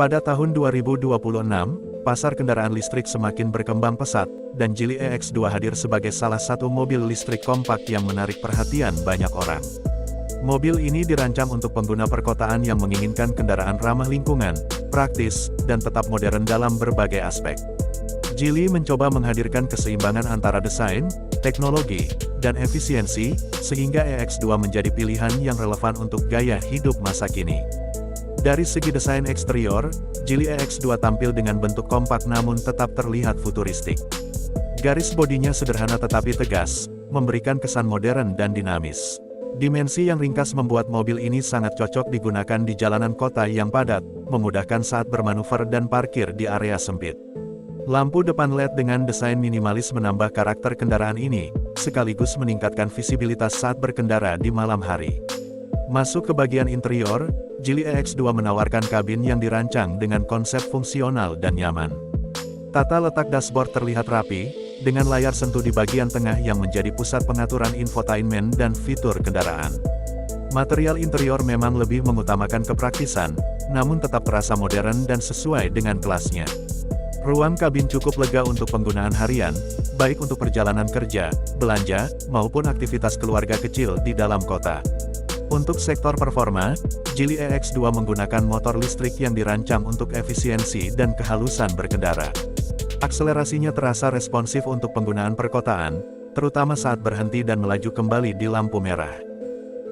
Pada tahun 2026, pasar kendaraan listrik semakin berkembang pesat, dan Geely EX2 hadir sebagai salah satu mobil listrik kompak yang menarik perhatian banyak orang. Mobil ini dirancang untuk pengguna perkotaan yang menginginkan kendaraan ramah lingkungan, praktis, dan tetap modern dalam berbagai aspek. Geely mencoba menghadirkan keseimbangan antara desain, teknologi, dan efisiensi, sehingga EX2 menjadi pilihan yang relevan untuk gaya hidup masa kini. Dari segi desain eksterior, Geely EX2 tampil dengan bentuk kompak namun tetap terlihat futuristik. Garis bodinya sederhana tetapi tegas, memberikan kesan modern dan dinamis. Dimensi yang ringkas membuat mobil ini sangat cocok digunakan di jalanan kota yang padat, memudahkan saat bermanuver dan parkir di area sempit. Lampu depan LED dengan desain minimalis menambah karakter kendaraan ini, sekaligus meningkatkan visibilitas saat berkendara di malam hari. Masuk ke bagian interior, Geely EX2 menawarkan kabin yang dirancang dengan konsep fungsional dan nyaman. Tata letak dashboard terlihat rapi, dengan layar sentuh di bagian tengah yang menjadi pusat pengaturan infotainment dan fitur kendaraan. Material interior memang lebih mengutamakan kepraktisan, namun tetap terasa modern dan sesuai dengan kelasnya. Ruang kabin cukup lega untuk penggunaan harian, baik untuk perjalanan kerja, belanja, maupun aktivitas keluarga kecil di dalam kota. Untuk sektor performa, Geely EX2 menggunakan motor listrik yang dirancang untuk efisiensi dan kehalusan berkendara. Akselerasinya terasa responsif untuk penggunaan perkotaan, terutama saat berhenti dan melaju kembali di lampu merah.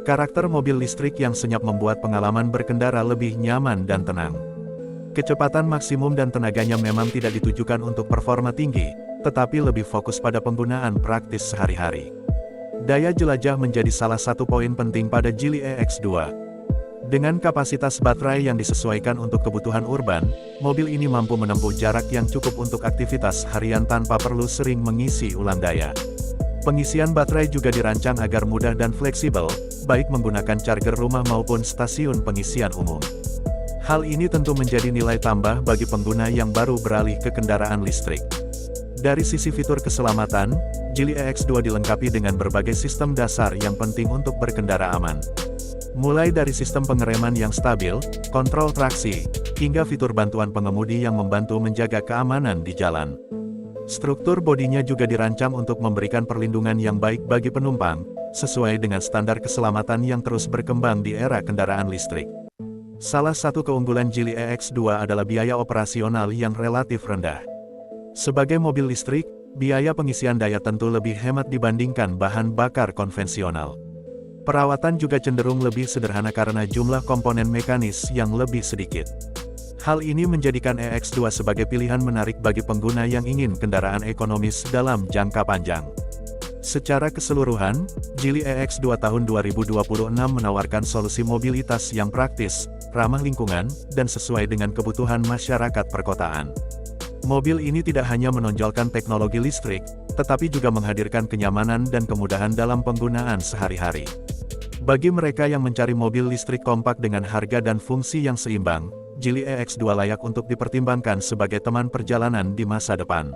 Karakter mobil listrik yang senyap membuat pengalaman berkendara lebih nyaman dan tenang. Kecepatan maksimum dan tenaganya memang tidak ditujukan untuk performa tinggi, tetapi lebih fokus pada penggunaan praktis sehari-hari. Daya jelajah menjadi salah satu poin penting pada Geely EX2. Dengan kapasitas baterai yang disesuaikan untuk kebutuhan urban, mobil ini mampu menempuh jarak yang cukup untuk aktivitas harian tanpa perlu sering mengisi ulang daya. Pengisian baterai juga dirancang agar mudah dan fleksibel, baik menggunakan charger rumah maupun stasiun pengisian umum. Hal ini tentu menjadi nilai tambah bagi pengguna yang baru beralih ke kendaraan listrik. Dari sisi fitur keselamatan, Geely EX2 dilengkapi dengan berbagai sistem dasar yang penting untuk berkendara aman. Mulai dari sistem pengereman yang stabil, kontrol traksi, hingga fitur bantuan pengemudi yang membantu menjaga keamanan di jalan. Struktur bodinya juga dirancang untuk memberikan perlindungan yang baik bagi penumpang, sesuai dengan standar keselamatan yang terus berkembang di era kendaraan listrik. Salah satu keunggulan Geely EX2 adalah biaya operasional yang relatif rendah. Sebagai mobil listrik, biaya pengisian daya tentu lebih hemat dibandingkan bahan bakar konvensional. Perawatan juga cenderung lebih sederhana karena jumlah komponen mekanis yang lebih sedikit. Hal ini menjadikan EX2 sebagai pilihan menarik bagi pengguna yang ingin kendaraan ekonomis dalam jangka panjang. Secara keseluruhan, Geely EX2 tahun 2026 menawarkan solusi mobilitas yang praktis, ramah lingkungan, dan sesuai dengan kebutuhan masyarakat perkotaan. Mobil ini tidak hanya menonjolkan teknologi listrik, tetapi juga menghadirkan kenyamanan dan kemudahan dalam penggunaan sehari-hari. Bagi mereka yang mencari mobil listrik kompak dengan harga dan fungsi yang seimbang, Geely EX2 layak untuk dipertimbangkan sebagai teman perjalanan di masa depan.